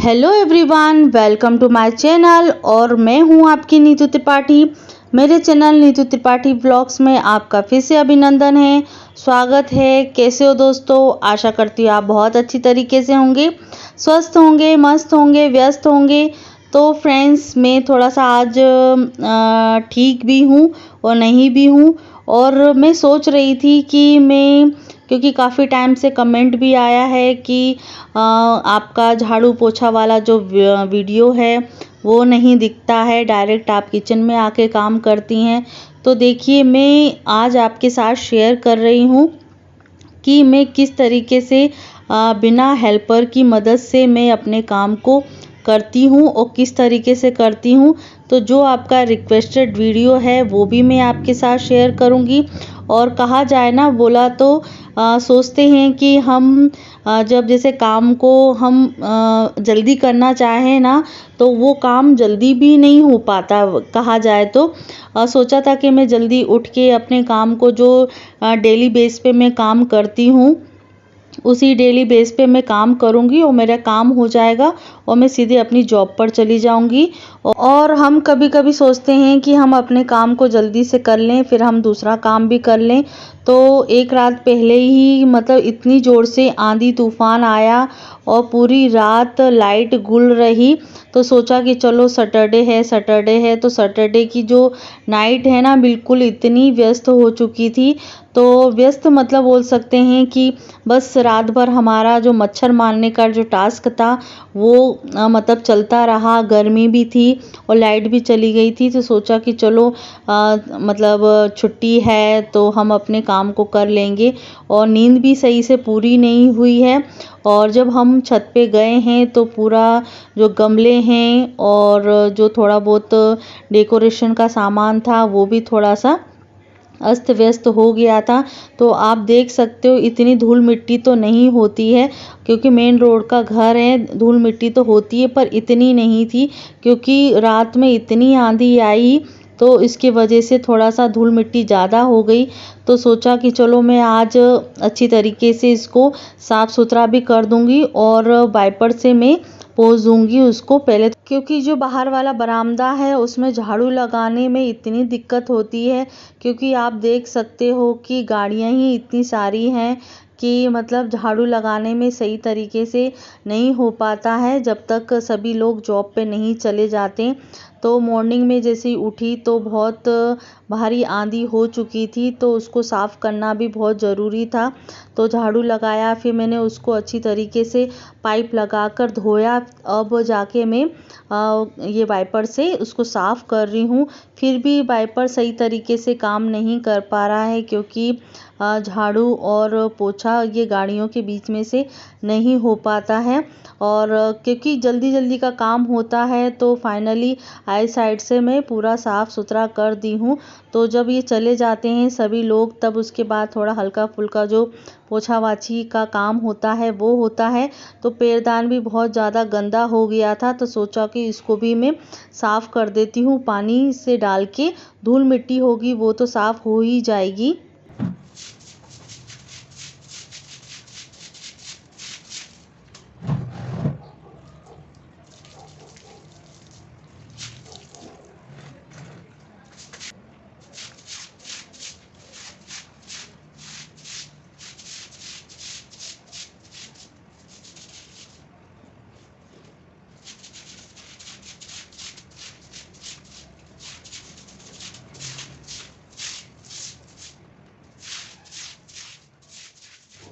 Hello everyone, welcome to my channel. और मैं हूं आपकी नीतू त्रिपाठी। मेरे चैनल नीतू त्रिपाठी ब्लॉग्स में आपका फिर से अभिनंदन है, स्वागत है। कैसे हो दोस्तों? आशा करती हूँ आप बहुत अच्छी तरीके से होंगे, स्वस्थ होंगे, मस्त होंगे, व्यस्त होंगे। तो फ्रेंड्स, मैं थोड़ा सा आज ठीक भी हूँ और नहीं भी हूँ। और मैं सोच रही थी कि क्योंकि काफ़ी टाइम से कमेंट भी आया है कि आपका झाड़ू पोछा वाला जो वीडियो है वो नहीं दिखता है, डायरेक्ट आप किचन में आके काम करती हैं। तो देखिए, मैं आज आपके साथ शेयर कर रही हूँ कि मैं किस तरीके से बिना हेल्पर की मदद से मैं अपने काम को करती हूँ और किस तरीके से करती हूँ। तो जो आपका रिक्वेस्टेड वीडियो है वो भी मैं आपके साथ शेयर करूँगी। और कहा जाए ना, बोला तो सोचते हैं कि हम जब जैसे काम को हम जल्दी करना चाहें ना, तो वो काम जल्दी भी नहीं हो पाता। कहा जाए तो सोचा था कि मैं जल्दी उठ के अपने काम को, जो डेली बेस पे मैं काम करती हूँ, उसी डेली बेस पे मैं काम करूँगी और मेरा काम हो जाएगा और मैं सीधे अपनी जॉब पर चली जाऊँगी। और हम कभी कभी सोचते हैं कि हम अपने काम को जल्दी से कर लें, फिर हम दूसरा काम भी कर लें। तो एक रात पहले ही मतलब इतनी ज़ोर से आंधी तूफान आया और पूरी रात लाइट गुल रही। तो सोचा कि चलो सैटरडे है तो सैटरडे की जो नाइट है ना, बिल्कुल इतनी व्यस्त हो चुकी थी। तो व्यस्त मतलब बोल सकते हैं कि बस रात भर हमारा जो मच्छर मारने का जो टास्क था वो मतलब चलता रहा। गर्मी भी थी और लाइट भी चली गई थी। तो सोचा कि चलो मतलब छुट्टी है तो हम अपने काम को कर लेंगे। और नींद भी सही से पूरी नहीं हुई है। और जब हम छत पे गए हैं तो पूरा जो गमले हैं और जो थोड़ा बहुत डेकोरेशन का सामान था वो भी थोड़ा सा अस्त व्यस्त हो गया था। तो आप देख सकते हो, इतनी धूल मिट्टी तो नहीं होती है क्योंकि मेन रोड का घर है। धूल मिट्टी तो होती है पर इतनी नहीं थी, क्योंकि रात में इतनी आंधी आई तो इसकी वजह से थोड़ा सा धूल मिट्टी ज़्यादा हो गई। तो सोचा कि चलो मैं आज अच्छी तरीके से इसको साफ़ सुथरा भी कर दूंगी और वाइपर से मैं पोंछ दूंगी उसको पहले, क्योंकि जो बाहर वाला बरामदा है उसमें झाड़ू लगाने में इतनी दिक्कत होती है। क्योंकि आप देख सकते हो कि गाड़ियाँ ही इतनी सारी हैं कि मतलब झाड़ू लगाने में सही तरीके से नहीं हो पाता है जब तक सभी लोग जॉब पे नहीं चले जाते। तो मॉर्निंग में जैसे ही उठी तो बहुत भारी आंधी हो चुकी थी, तो उसको साफ़ करना भी बहुत ज़रूरी था। तो झाड़ू लगाया, फिर मैंने उसको अच्छी तरीके से पाइप लगाकर धोया। अब जाके मैं ये वाइपर से उसको साफ़ कर रही हूँ। फिर भी वाइपर सही तरीके से काम नहीं कर पा रहा है, क्योंकि झाड़ू और पोछा ये गाड़ियों के बीच में से नहीं हो पाता है। और क्योंकि जल्दी जल्दी का काम होता है तो फाइनली आई साइड से मैं पूरा साफ़ सुथरा कर दी हूँ। तो जब ये चले जाते हैं सभी लोग, तब उसके बाद थोड़ा हल्का फुल्का जो पोछा वाछी का काम होता है वो होता है। तो पैरदान भी बहुत ज़्यादा गंदा हो गया था, तो सोचा कि इसको भी मैं साफ़ कर देती हूँ पानी से डाल के। धूल मिट्टी होगी वो तो साफ़ हो ही जाएगी।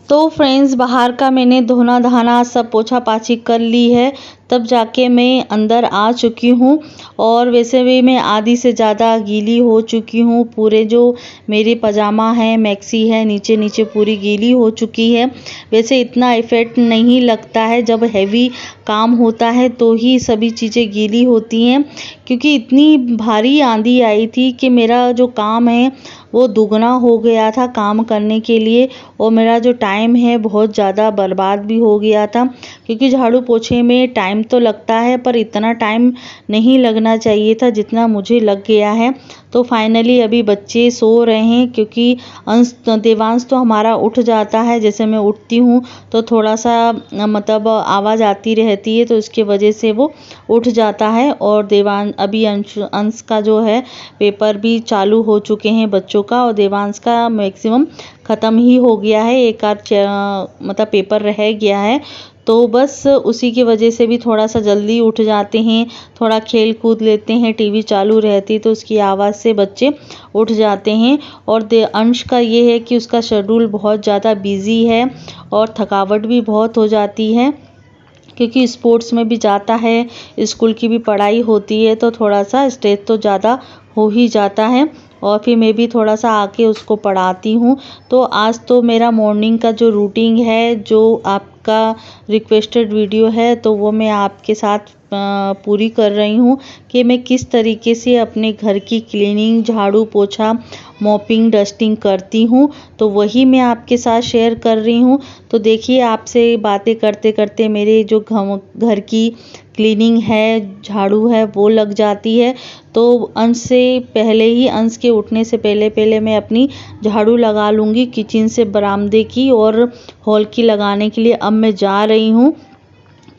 तो फ्रेंड्स, बाहर का मैंने धोना धाना सब पोछा पाछी कर ली है, तब जाके मैं अंदर आ चुकी हूँ। और वैसे भी मैं आधी से ज़्यादा गीली हो चुकी हूँ। पूरे जो मेरे पजामा है, मैक्सी है, नीचे नीचे पूरी गीली हो चुकी है। वैसे इतना इफ़ेक्ट नहीं लगता है, जब हैवी काम होता है तो ही सभी चीज़ें गीली होती हैं। क्योंकि इतनी भारी आंधी आई थी कि मेरा जो काम है वो दुगना हो गया था काम करने के लिए, और मेरा जो टाइम है बहुत ज़्यादा बर्बाद भी हो गया था। क्योंकि झाड़ू पोछे में टाइम तो लगता है पर इतना टाइम नहीं लगना चाहिए था जितना मुझे लग गया है। तो फाइनली अभी बच्चे सो रहे हैं, क्योंकि देवांश तो हमारा उठ जाता है, जैसे मैं उठती हूँ तो थोड़ा सा मतलब आवाज़ आती रहती है, तो इसके वजह से वो उठ जाता है। और अभी अंश का जो है पेपर भी चालू हो चुके हैं बच्चों का, और देवांश का मैक्सिमम ख़त्म ही हो गया है, एक आध मतलब पेपर रह गया है। तो बस उसी की वजह से भी थोड़ा सा जल्दी उठ जाते हैं, थोड़ा खेल कूद लेते हैं, टीवी चालू रहती तो उसकी आवाज़ से बच्चे उठ जाते हैं। और अंश का ये है कि उसका शेड्यूल बहुत ज़्यादा बिजी है और थकावट भी बहुत हो जाती है, क्योंकि स्पोर्ट्स में भी जाता है, स्कूल की भी पढ़ाई होती है, तो थोड़ा सा स्ट्रेस तो ज़्यादा हो ही जाता है। और फिर मैं भी थोड़ा सा आके उसको पढ़ाती हूँ। तो आज तो मेरा मॉर्निंग का जो रूटीन है, जो आपका रिक्वेस्टेड वीडियो है, तो वो मैं आपके साथ पूरी कर रही हूँ कि मैं किस तरीके से अपने घर की क्लीनिंग, झाड़ू पोछा, मॉपिंग, डस्टिंग करती हूँ। तो वही मैं आपके साथ शेयर कर रही हूँ। तो देखिए, आपसे बातें करते करते मेरे जो घर की क्लीनिंग है, झाड़ू है, वो लग जाती है। तो अंश के उठने से पहले मैं अपनी झाड़ू लगा लूँगी किचन से बरामदे की और हॉल की लगाने के लिए अब मैं जा रही हूँ।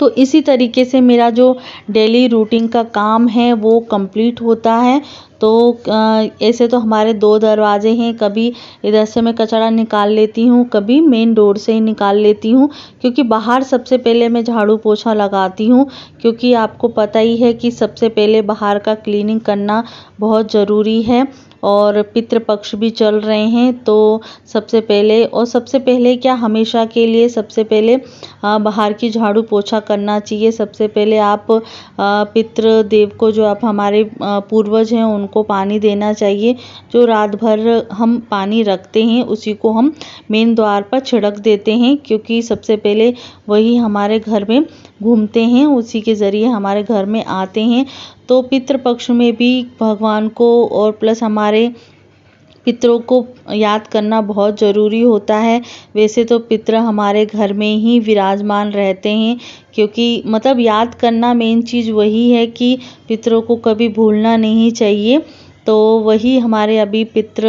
तो इसी तरीके से मेरा जो डेली रूटीन का काम है वो कंप्लीट होता है। तो ऐसे तो हमारे 2 दरवाजे हैं, कभी इधर से मैं कचरा निकाल लेती हूँ, कभी मेन डोर से ही निकाल लेती हूँ, क्योंकि बाहर सबसे पहले मैं झाड़ू पोछा लगाती हूँ, क्योंकि आपको पता ही है कि सबसे पहले बाहर का क्लीनिंग करना बहुत ज़रूरी है। और पितृपक्ष भी चल रहे हैं, तो सबसे पहले क्या, हमेशा के लिए सबसे पहले बाहर की झाड़ू पोछा करना चाहिए। सबसे पहले आप पितृदेव को, जो आप हमारे पूर्वज हैं, उनको पानी देना चाहिए। जो रात भर हम पानी रखते हैं उसी को हम मेन द्वार पर छिड़क देते हैं, क्योंकि सबसे पहले वही हमारे घर में घूमते हैं, उसी के ज़रिए हमारे घर में आते हैं। तो पितृपक्ष में भी भगवान को और प्लस हमारे पितरों को याद करना बहुत ज़रूरी होता है। वैसे तो पितर हमारे घर में ही विराजमान रहते हैं, क्योंकि मतलब याद करना मेन चीज़ वही है कि पितरों को कभी भूलना नहीं चाहिए। तो वही हमारे अभी पितृ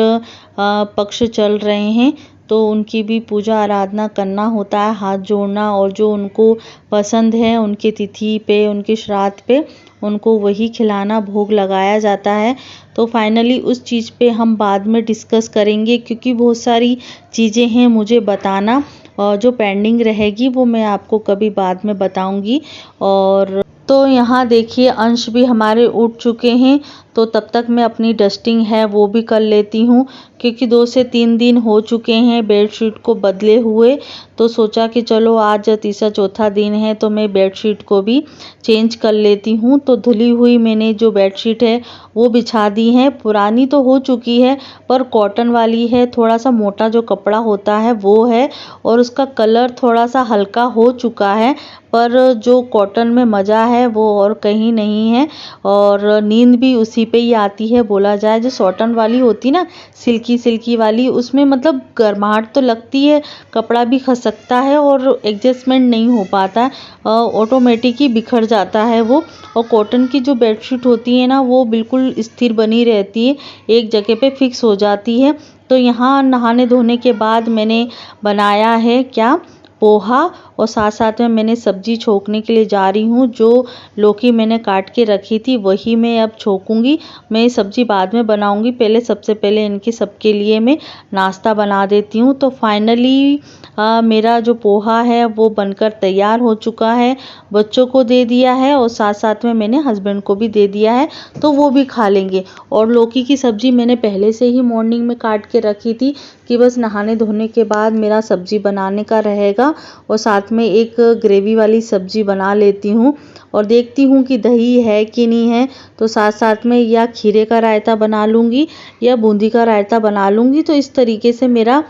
पक्ष चल रहे हैं, तो उनकी भी पूजा आराधना करना होता है, हाथ जोड़ना, और जो उनको पसंद है उनकी तिथि पे, उनके श्राद्ध पे उनको वही खिलाना, भोग लगाया जाता है। तो फाइनली उस चीज़ पे हम बाद में डिस्कस करेंगे, क्योंकि बहुत सारी चीज़ें हैं मुझे बताना, और जो पेंडिंग रहेगी वो मैं आपको कभी बाद में बताऊंगी। और तो यहाँ देखिए, अंश भी हमारे उठ चुके हैं, तो तब तक मैं अपनी डस्टिंग है वो भी कर लेती हूँ, क्योंकि 2 से 3 दिन हो चुके हैं बेडशीट को बदले हुए। तो सोचा कि चलो आज तीसरा चौथा दिन है तो मैं बेडशीट को भी चेंज कर लेती हूँ। तो धुली हुई मैंने जो बेडशीट है वो बिछा दी है। पुरानी तो हो चुकी है पर कॉटन वाली है, थोड़ा सा मोटा जो कपड़ा होता है वो है, और उसका कलर थोड़ा सा हल्का हो चुका है, पर जो कॉटन में मज़ा है वो और कहीं नहीं है, और नींद भी उसी पे ही आती है बोला जाए। जो कॉटन वाली होती ना, सिल्की वाली, उसमें मतलब गर्माहट तो लगती है, कपड़ा भी खसकता है और एडजस्टमेंट नहीं हो पाता है, ऑटोमेटिक ही बिखर जाता है वो। और कॉटन की जो बेडशीट होती है ना, वो बिल्कुल स्थिर बनी रहती है, एक जगह पे फिक्स हो जाती है। तो यहाँ नहाने धोने के बाद मैंने बनाया है क्या, पोहा, और साथ साथ में मैंने सब्जी छोंकने के लिए जा रही हूँ। जो लौकी मैंने काट के रखी थी वही मैं अब छोंकूंगी, मैं सब्जी बाद में बनाऊंगी, सबसे पहले इनके सबके लिए मैं नाश्ता बना देती हूँ। तो फाइनली मेरा जो पोहा है वो बनकर तैयार हो चुका है, बच्चों को दे दिया है और साथ साथ में मैंने हस्बैंड को भी दे दिया है, तो वो भी खा लेंगे। और लौकी की सब्ज़ी मैंने पहले से ही मॉर्निंग में काट के रखी थी कि बस नहाने धोने के बाद मेरा सब्ज़ी बनाने का रहेगा, और साथ में एक ग्रेवी वाली सब्ज़ी बना लेती हूँ। और देखती हूँ कि दही है कि नहीं है, तो साथ साथ में या खीरे का रायता बना लूँगी या बूंदी का रायता बना लूँगी। तो इस तरीके से मेरा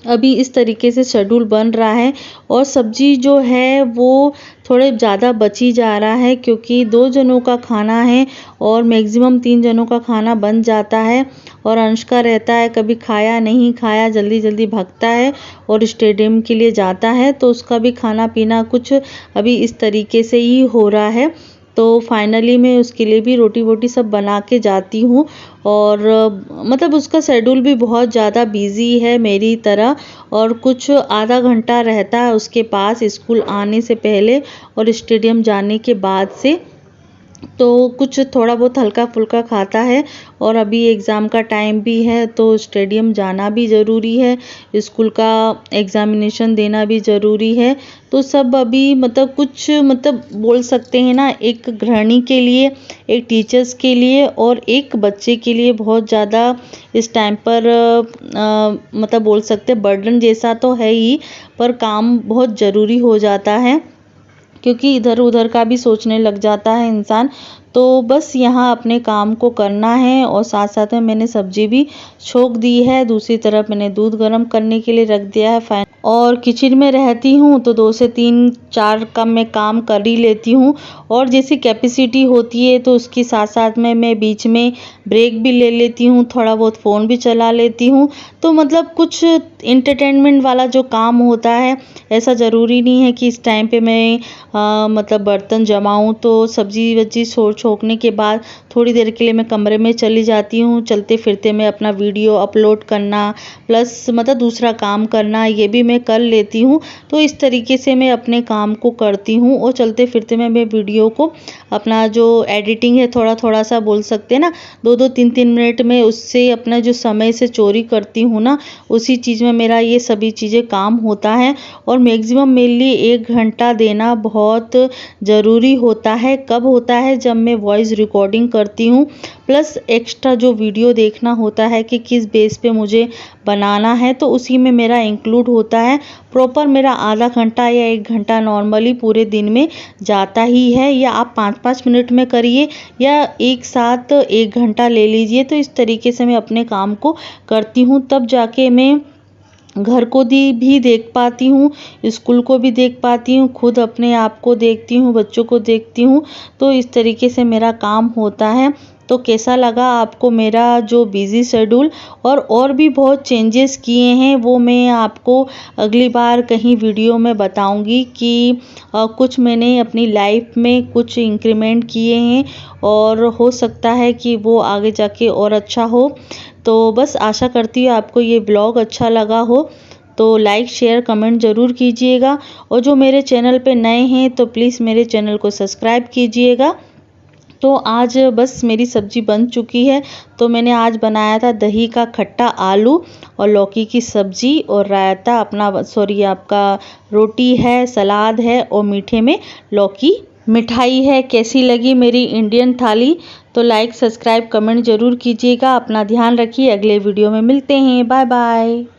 अभी इस तरीके से शेड्यूल बन रहा है। और सब्जी जो है वो थोड़े ज़्यादा बची जा रहा है, क्योंकि 2 जनों का खाना है और मैक्सिमम 3 जनों का खाना बन जाता है। और अंश का रहता है, कभी खाया नहीं खाया जल्दी जल्दी भागता है और स्टेडियम के लिए जाता है, तो उसका भी खाना पीना कुछ अभी इस तरीके से ही हो रहा है। तो फाइनली मैं उसके लिए भी रोटी वोटी सब बना के जाती हूँ। और मतलब उसका शेड्यूल भी बहुत ज़्यादा बिजी है मेरी तरह। और कुछ आधा घंटा रहता है उसके पास स्कूल आने से पहले और स्टेडियम जाने के बाद से, तो कुछ थोड़ा बहुत हल्का फुल्का खाता है। और अभी एग्ज़ाम का टाइम भी है, तो स्टेडियम जाना भी ज़रूरी है, स्कूल का एग्ज़ामिनेशन देना भी ज़रूरी है। तो सब अभी मतलब कुछ मतलब बोल सकते हैं ना, एक गृहिणी के लिए, एक टीचर्स के लिए और एक बच्चे के लिए बहुत ज़्यादा इस टाइम पर मतलब बोल सकते हैं बर्डन जैसा तो है ही, पर काम बहुत ज़रूरी हो जाता है, क्योंकि इधर उधर का भी सोचने लग जाता है इंसान। तो बस यहाँ अपने काम को करना है। और साथ साथ में मैंने सब्जी भी छोंक दी है, दूसरी तरफ मैंने दूध गर्म करने के लिए रख दिया है। और किचन में रहती हूँ तो 2 से 3-4 का मैं काम कर ही लेती हूँ। और जैसी कैपेसिटी होती है तो उसके साथ साथ में मैं बीच में ब्रेक भी ले लेती हूँ, थोड़ा बहुत फ़ोन भी चला लेती हूँ। तो मतलब कुछ इंटरटेनमेंट वाला जो काम होता है, ऐसा ज़रूरी नहीं है कि इस टाइम पे मैं मतलब बर्तन जमाऊँ। तो सब्जी वब्जी छोंकने के बाद थोड़ी देर के लिए मैं कमरे में चली जाती हूँ। चलते फिरते मैं अपना वीडियो अपलोड करना प्लस मतलब दूसरा काम करना, ये भी मैं कर लेती हूँ। तो इस तरीके से मैं अपने काम को करती हूँ। और चलते फिरते मैं वीडियो को अपना जो एडिटिंग है, थोड़ा थोड़ा सा बोल सकते हैं ना, 2-2 3-3 मिनट में उससे अपना जो समय से चोरी करती हूँ ना, उसी चीज़ में मेरा ये सभी चीज़ें काम होता है। और मैक्सिमम मेरे लिए 1 घंटा देना बहुत ज़रूरी होता है। कब होता है? जब मैं वॉइस रिकॉर्डिंग करती हूँ, प्लस एक्स्ट्रा जो वीडियो देखना होता है कि किस बेस पे मुझे बनाना है, तो उसी में मेरा इंक्लूड होता है। प्रॉपर मेरा आधा घंटा या 1 घंटा नॉर्मली पूरे दिन में जाता ही है। या आप 5-5 मिनट में करिए या एक साथ 1 घंटा ले लीजिए। तो इस तरीके से मैं अपने काम को करती हूँ, तब जाके मैं घर को भी देख पाती हूँ, स्कूल को भी देख पाती हूँ, खुद अपने आप को देखती हूँ, बच्चों को देखती हूँ। तो इस तरीके से मेरा काम होता है। तो कैसा लगा आपको मेरा जो बिज़ी शेड्यूल? और भी बहुत चेंजेस किए हैं, वो मैं आपको अगली बार कहीं वीडियो में बताऊंगी कि कुछ मैंने अपनी लाइफ में कुछ इंक्रीमेंट किए हैं और हो सकता है कि वो आगे जाके और अच्छा हो। तो बस आशा करती हूँ आपको ये ब्लॉग अच्छा लगा हो, तो लाइक शेयर कमेंट ज़रूर कीजिएगा। और जो मेरे चैनल पे नए हैं तो प्लीज़ मेरे चैनल को सब्सक्राइब कीजिएगा। तो आज बस मेरी सब्ज़ी बन चुकी है। तो मैंने आज बनाया था दही का खट्टा आलू और लौकी की सब्ज़ी और रायता, आपका रोटी है, सलाद है और मीठे में लौकी मिठाई है। कैसी लगी मेरी इंडियन थाली? तो लाइक सब्सक्राइब कमेंट ज़रूर कीजिएगा। अपना ध्यान रखिए, अगले वीडियो में मिलते हैं। Bye bye.